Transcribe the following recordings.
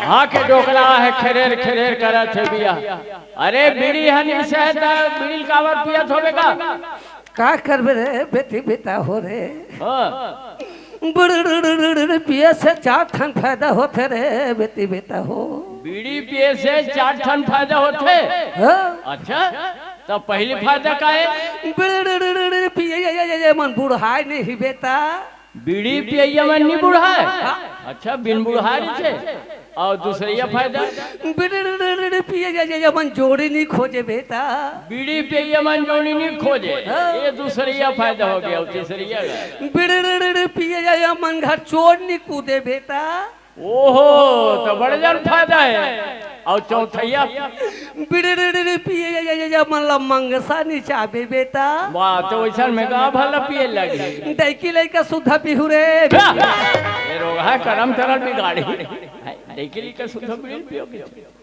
हाँ के डोकला है खरेर खरेर करत है बिया। अरे बीड़ी हनी से बीड़ी कावर पियत होबेगा का करबे रे बेटी बेटा हो रे। हाँ पिए से 4 ठन फायदा होते रे बेटी बेटा हो। बीड़ी पिए से 4 ठन फायदा होते। हाँ? अच्छा तो पहली फायदा का है पिए मन बुढ़ाई नहीं बेटा। बीड़ी पिए मन नहीं बुढ़ाए। अच्छा बिन बुढ़ाई से और दूसरा फायदा पिए मन जोड़ी नहीं खोजे बेटा। बीड़ी पिए मन जोड़ी नहीं खोजे ये दूसरा फायदा हो गया। तीसरिया पिए मन घर चोर नहीं कूदे बेटा। ओहो तो बड़े जन फायदा है। और चौथैया पिए मन मंगसा नहीं चाबे बेटा। वाह तो वैसा में का भला पिए लगी दैकी लइका सुधा पिहू रे। ये रोग है करम तरल बिगाड़ी दैकी लइका सुधा पियो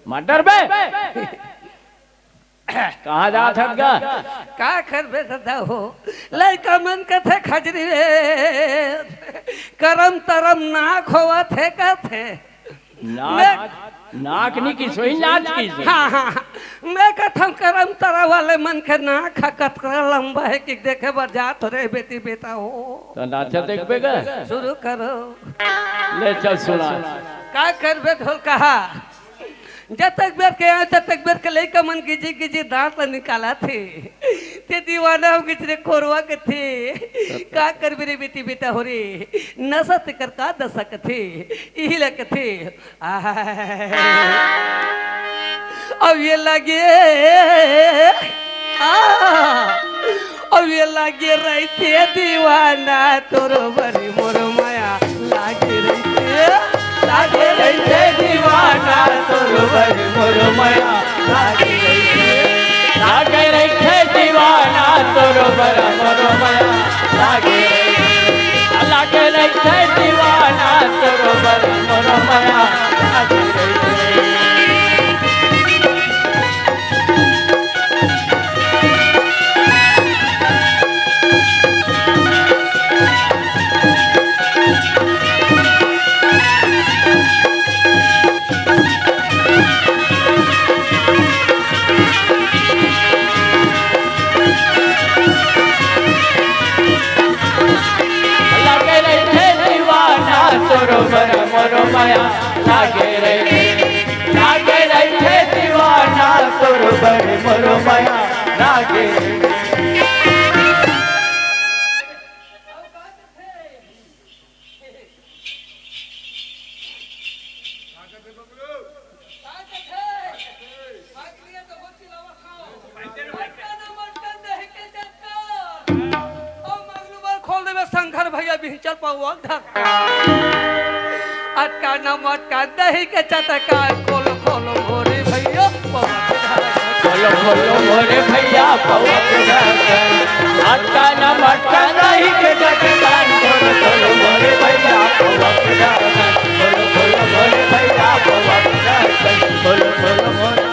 मटर बे कहाँ जा थका का करबे दादा हो लइका मन कथे खजरी रे करम तरम नाक होवा थे कथे नाक नहीं की सोई नाच की सोई। हाँ मैं कथम करम तरह वाले मन के नाक खकत कर लंबा है कि देखे बर जात रे बेटी बेटा हो। तो नाचा देखबेगा शुरू करो ले चल सुना का करबे ढोल कहा जब तक बेर के आए तब तक बेर के लइका मन गिजी गिजी दांत निकाला थे ते दीवाना हो गिजरे कोरवा के थे का करबे रे बेटी बेटा हो रे नशा ते कर का दशक थे यही लग थे। अब ये लगे अब ये लगे रहते दीवाना तोरो बड़ी मोर माया लागे रहते दीवाना तोरो बड़ी मोर माया लागे रखे दीवाना तोरो बड़ा मोर माया लागे रखे दीवाना तोरो बड़ा मोर माया मोरो माया लागे रहे दीवाना तोरो बड़े मोरो माया लागे। खोल देवे शंकर भैया भी चल पाऊ अटका न मटका दही के चटका खोलो खोलो मोरे भैया खोलो खोलो मोरे भैया अटका न मटका दही के चटका खोलो खोलो मोरे भैया खोलो खोलो मोरे भैया खोलो खोलो मोरे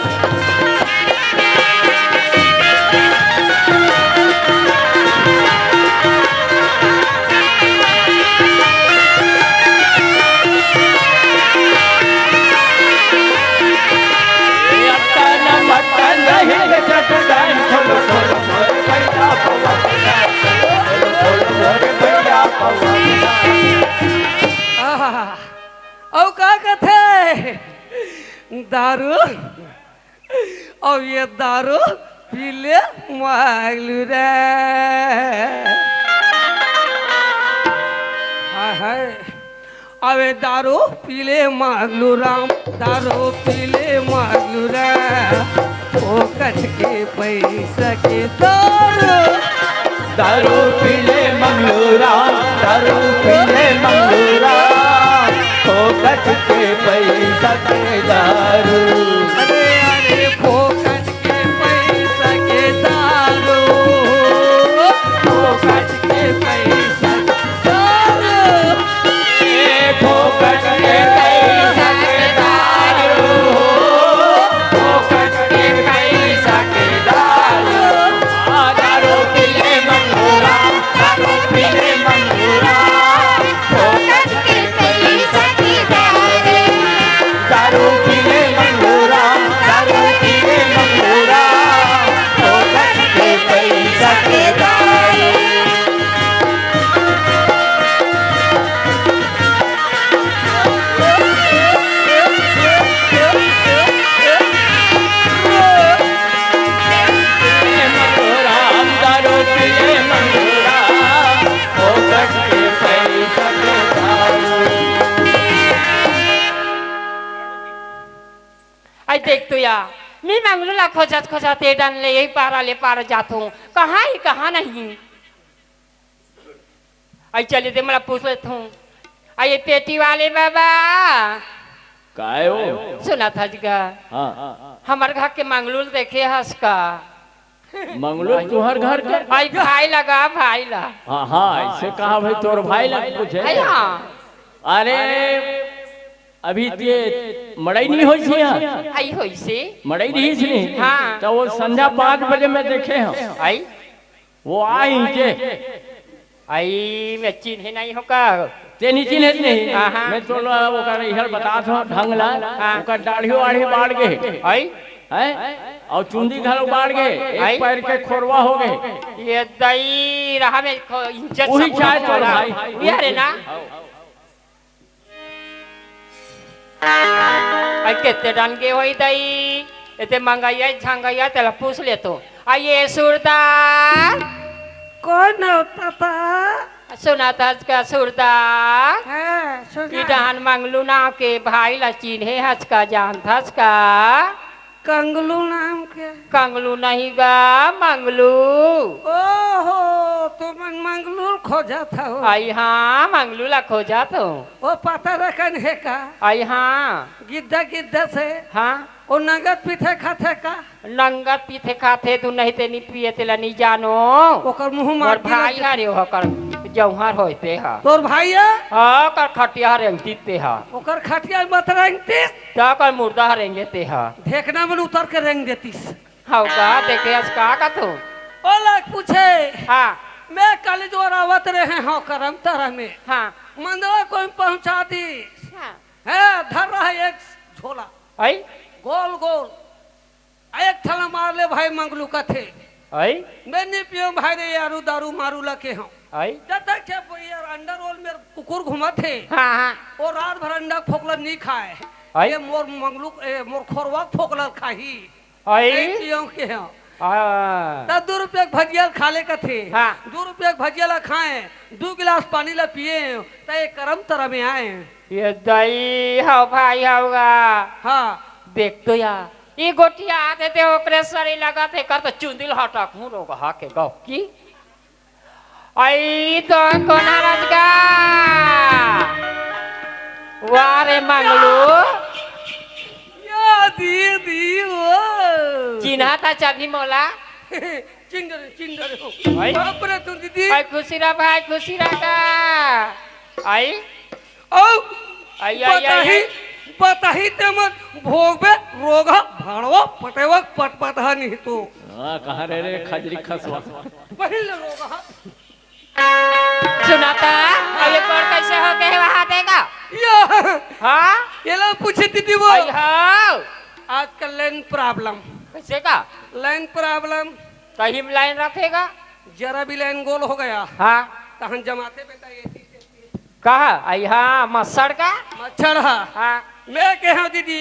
और का कथे दारू और ये दारू पी ले मांगलू रे। हाय अबे दारू पी ले मांगलू राम दारू पी ले मांगलू रे ओ कट के पैसा के दारू पी ले मंगलूरा दारू पी ले मंगलूरा फोकट के पैसा के दारू। अरे अरे फोकट के पैसा के दारू फोकट के पैसा के दारू फोकट के पैसा के दारू फोकट के पैसा के दारू। दारू पी ले मंगलूरा दारू पी ले मंगलूरा फोकट के पैसा के दारू। दारू आई देख तो या मैं मंगलू ला खोजत खोजत ए डन ले ले पार जात हूँ कहाँ ही कहाँ नहीं आई चले दे मला पूछ लेता हूँ आई पेटी वाले बाबा काय हो सुना था जी का हाँ हमारे घर के मंगलूल देखे हंस का मंगलू तुम्हार घर के आई भाई लगा भाई ला हाँ हाँ ऐसे कहा भाई तोर भाई लग पूछे आई हाँ अरे अभी ते मड़ई नहीं होई थी यहाँ आई होई से मड़ई नहीं थी हाँ। तो वो संध्या 5 बजे में देखे हैं आई वो आई के आई मैं चिन्ह नहीं होगा ते नीचे नहीं हाँ, हाँ। मैं तो ओकर इहर बता था ढंग ला हाँ। ओकर दाढ़ी वाढ़ी बाढ़ गए आई हैं और चुंदी घालो बाढ़ गए आई। एक पैर के खोरवा हो गए ये दई रहा में इंजन वही चाय चल भाई यार ना आई कितने डन के होई दई इतने मंगाइया झंगाइया तेला पूछ ले तो आइए सुरदार कौन होता था सुना था का सुरदार हाँ, की डहान मंगलू नाम के भाई ला चिन्हे हच का जान था का कंगलू नाम के कंगलू नहीं गा मंगलू ओहो तुम मंगलूर खोजा था हो। आई हाँ मंगलू ला खोजा तो वो पता रखन है का आई हाँ गिद्धा गिद्धा से हाँ वो नगद पीठे खाते का नंगत पीथे खाते तू नहीं ते नहीं पिए तेला नहीं जानो ओकर मुंह मोर मार भाई हारे हो कर जौहर होते हा तोर भाई है हाँ कर खटिया रेंगती ते हा ओकर खटिया मत रेंगतीस ता कर मुर्दा रेंगे ते हा देखना में उतर के रेंग देतीस होगा देखे आज का तू ओ लाख पूछे हाँ मैं कल जो रावत रहे हाँ करम तरह में हाँ मंदवा को पहुंचा दी है धर रहा है एक झोला आई गोल गोल एक थला मार ले भाई मंगलू का थे आई मैं नहीं पियो भाई रे यारू दारू मारू लके हूँ आई जब तक के यार अंडर रोल में कुकुर घुमा थे हाँ हाँ और रात भर अंडा फोकला नहीं खाए आई? ये मोर मंगलू मोर खोरवा फोकला खाही आई नहीं पियो के हैं हाँ तब 2 रुपये भजिया खा ले का थे हाँ। 2 रुपये भजिया ला खाए 2 गिलास पानी ला पिए तो ये करम तरह में आए ये दई हो भाई होगा हाँ देख तो या ये गोटिया आते थे ओकरे सरी लगा थे कर तो चुंदिल हटक हूँ लोग हाके गौ की आई तो कोना राजगा वारे मंगलू या दी वो चिन्हा था चाबी मोला चिंगर चिंगर आई? हो बाप रे तू दीदी आई खुशी रहा भाई खुशी रहा का आई ओ आई आई आई बताही ते मत भोगबे रोगा भाड़वा पटेवा पटपटहा नहीं तो हाँ कहाँ रह रे खजरी खसवा पहले रोगा सुनाता ये पर कैसे हो गए वहाँ देगा या हाँ ये लो पूछे दीदी वो आई हाँ आजकल लाइन प्रॉब्लम कैसे का लाइन प्रॉब्लम कहीं लाइन रखेगा जरा भी लाइन गोल हो गया हाँ तहन जमाते बेटा ये कहा आई हाँ मच्छर का मच्छर हाँ मैं कहा दीदी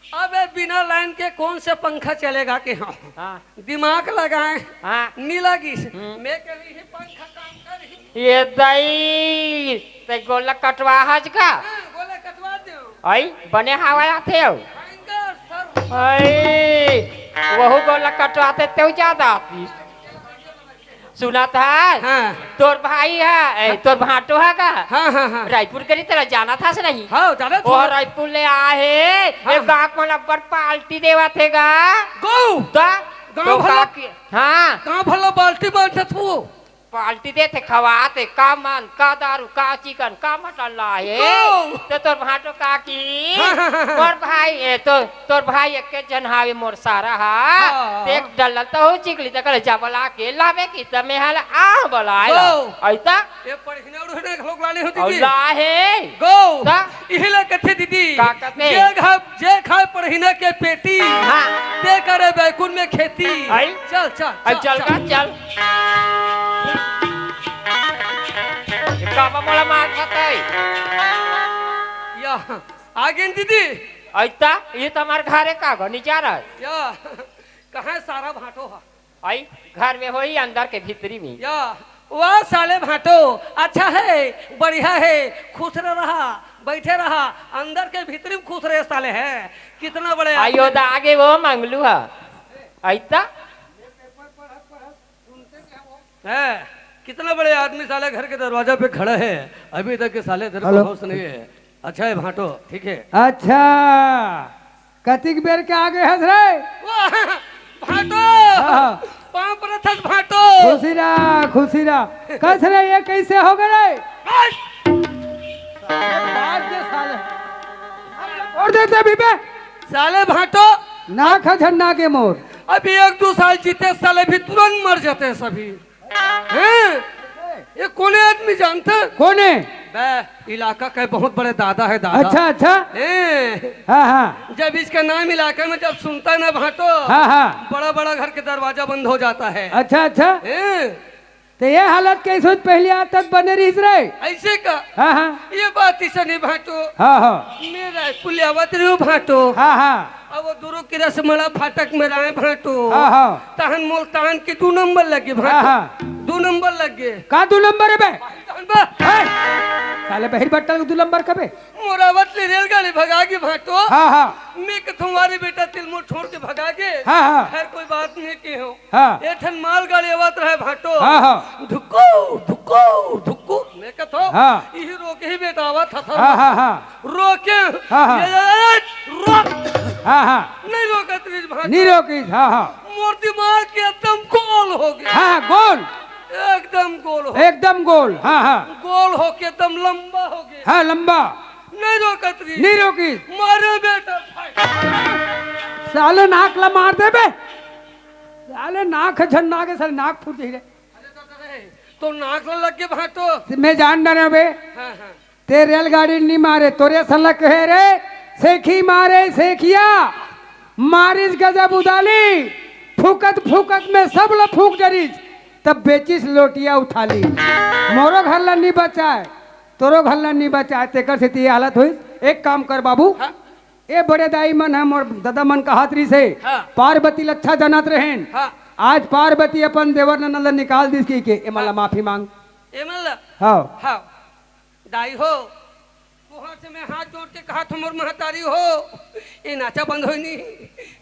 अबे बिना लाइन के कौन से पंखा चलेगा के हाँ हाँ दिमाग लगाए हाँ नहीं लगी मैं कह रही पंखा काम कर रही ये दई ते गोला कटवा हज का बोले कटवा दो आई बने हवा आते हो भयंकर सर आई वहु गोला कटवाते तो ज्यादा आती सुना था हाँ तोर भाई है तोर भाटो है का हाँ हाँ हाँ रायपुर करी तरह जाना था से नहीं हाँ जाना वो रायपुर ले आए एक गाँव को नंबर पाल्टी देवा थेगा गो गाँव भला हाँ गाँव भला बाल्टी बांधते तू पाल्टी देते खवाते का मन का दारू का चिकन का मटन लाए तो तोर भाटो का की मोर भाई तो तोर भाई एक के जनहावे मोर सारा हा एक डल तो हो चिकली तक जबला के लावे की तमे हल आ बलाए ऐता ये पढ़ने उड़ने लोग लाने होती और थी लाहे गो ता इहला कथे दीदी का कथे? जे खाए पढ़ने के पेटी हाँ ते करे बैकुन में खेती आई? चल चल चल का चल काबा मोला मार खाते या आगे दीदी ऐता ये तुम्हारे घरे का गनी जा रहा है या कहाँ सारा भाटो है आई घर में हो ही अंदर के भीतरी में या वाह साले भाटो अच्छा है बढ़िया है खुश रहा बैठे रहा अंदर के भीतरी में खुश रहे साले है कितना बड़े आयो दा आगे वो मांगलू है ऐता है कितना बड़े आदमी साले घर के दरवाजा पे खड़ा है अभी तक के साले तेरे हेलो। को होश नहीं है अच्छा है भाटो ठीक है अच्छा कतिक बेर के आगे हंस रहे वाह, भाटो हाँ। पाँव पर थस भाटो खुशी रहा कस रहे ये कैसे हो गए और देते बीबे साले भाटो नाक है झंडा के मोर अभी 1-2 साल जीते साले भी तुरंत मर जाते हैं सभी हैं? ये कौन आदमी जानते हैं? कोने बे इलाका का बहुत बड़े दादा है दादा अच्छा अच्छा हैं? हाँ हाँ जब इसका नाम इलाके में जब सुनता है ना भाटो हाँ हाँ बड़ा बड़ा घर के दरवाजा बंद हो जाता है अच्छा अच्छा हैं? तो ये हालत कैसे पहली आदत बने रही रहे ऐसे का हाँ हाँ ये बात ही नहीं भाटो हाँ हाँ मेरा पुलियावत रही हूँ भाटो हाँ हाँ अब वो दूरों की रसमला फाटक में रहे भाटो हाँ हाँ तहन मुल्तान के 2 नंबर लगे हाँ भाटो हाँ 2 नंबर लग गए का 2 नंबर है बे तहन बा है? साले बहिर बट्टल 2 नंबर कबे मोरावत ले रेलगाड़ी भगा के भाटो हाँ हाँ मैं कि तुम्हारी बेटा तिलमुर छोड़ के भगा के हाँ हाँ खैर कोई बात नहीं की हो हाँ एठन मालगाड़ी आवत रहे भाटो हाँ हाँ धुक्को धुक्को धुक्को मैं कथो हाँ। यही रोके ही बेटा आवत था हाँ हाँ हाँ रोके हाँ, हाँ। ये रोक हाँ हाँ नहीं रोका त्रिज भाटो नहीं रोकी हाँ हाँ मोर दिमाग के एकदम गोल हो गया हाँ हाँ गोल एकदम गोल हो एकदम गोल हाँ हाँ गोल हो के एकदम लंबा हो गया हाँ लंबा नहीं रोका त्रिज नहीं रोकी मारे बेटा साले नाक ला मार दे बे साले नाक है झंडा के साले नाक फूट जाए तो नाक लग के भाटो मैं जान डरा बे हाँ हाँ ते रेलगाड़ी नहीं मारे तोरे सलक है रे सेखी मारे सेखिया मारिस गजब उदाली फूकत फूकत में सब लोग फूक डरीज तब बेचिस लोटिया उठा ली मोरो घर ला नहीं बचाए तोरो घर ला नहीं बचाए तेकर से ये हालत हुई एक काम कर बाबू हाँ। ए बड़े दाई मन है मोर दादा मन का हाथरी से हाँ। पार्वती लच्छा जनत रहेन हाँ आज पार्वती अपन देवर नंदन निकाल दी की के ए मला माफी मांग ये मतलब हाँ हाँ दाई हो वहाँ से मैं हाथ जोड़ के कहा तुम महतारी हो ये नाचा बंद हो नहीं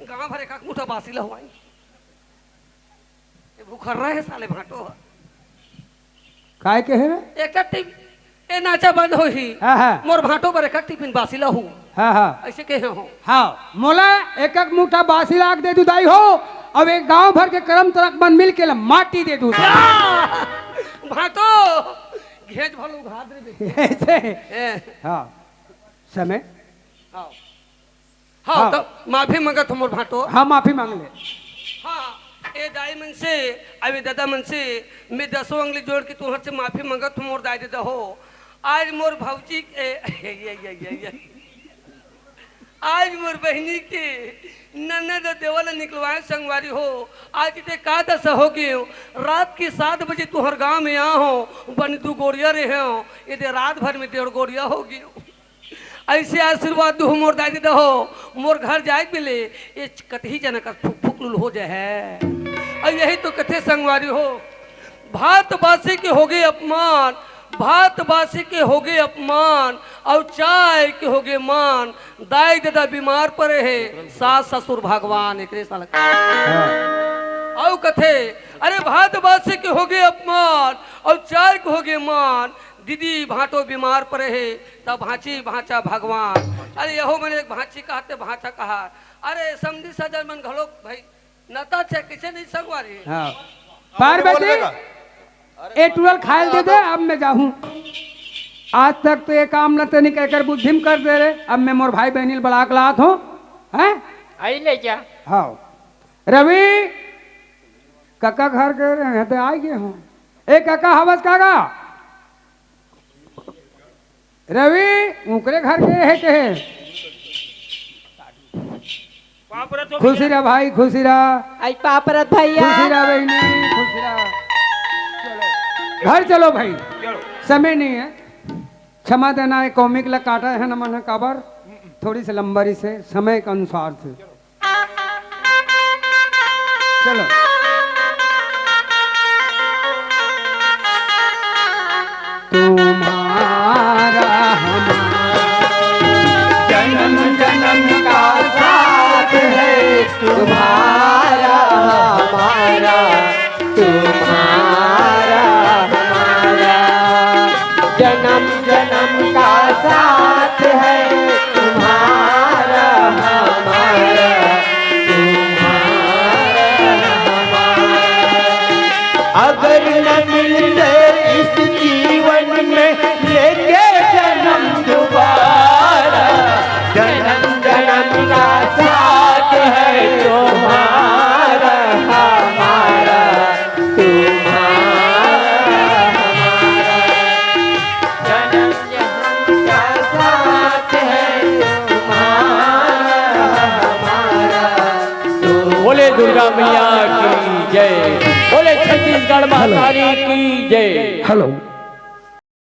गाँव भरे का मुठा बासी हुआई ये भूखर रहे साले भाटो काय के है रे एक ये नाचा बंद हो ही हाँ हाँ मोर भाटो पर एक टिफिन बासी लहू हाँ हाँ ऐसे कहे हो हाँ मोला एक एक मुठा बासी लाख दे दू दाई हो अब एक गांव भर के करम तरक मन मिल के माटी दे दू भाटो घेज भलो घात रे ऐसे ए, हाँ समय हाँ हाँ हाँ। तो माफी मंगत हमर भाटो हाँ माफी मांग ले हाँ ए दाई मन से अभी दादा मन से मैं 10 अंगली जोड़ के तुहर से माफी मंगत मोर दाई दे हो आज मोर भौजी के आज मोर बहनी के ननद देवल निकलवाए संगवारी हो आज ते का दशा हो गए रात के 7 बजे तुहर गांव में आ हो बन 2 गोड़िया रहे हो ये रात भर में 1.5 गोड़िया हो गई ऐसे आशीर्वाद दू मोर दादी दहो मोर घर जाए मिले ये कतही जना का फुक फुकलुल हो जाए है और यही तो कथे संगवारी हो भात बासी के हो गए अपमान भात बासी के हो गए अपमान और चाय के हो गए मान दाई दादा बीमार पड़े है सास ससुर भगवान एक साल और कथे अरे भात बासी के हो गए अपमान और चाय के हो गए मान दीदी भाटो बीमार पड़े है तब भांची भांचा भगवान अरे यहो मैंने एक भांची कहते भांचा कहा अरे समझी सजन मन घलो भाई नता छे किसे नहीं संगवारी हाँ पार्वती ए टूरल खायल दे दे अब मैं जाऊं आज तक तो ये काम न तनी कहकर बुद्धिम कर दे रे अब मैं मोर भाई बहनी बड़ा लात हो हैं आई ले जा हाँ रवि काका घर के रहे तो आ गए हो ए काका हवस काका रवि उनके घर के है के खुशी रहा भाई खुशी रहा आई पापरत भैया खुशी रहा बहनी खुशी रहा घर चलो भाई समय नहीं है क्षमा देना है कौमिक लग काटा है न मन है काबर थोड़ी सी लंबारी से समय के अनुसार से चलो तुम्हारा हमारा दुर्गा मैया की जय, बोले छत्तीसगढ़ महाकाली की जय। हेलो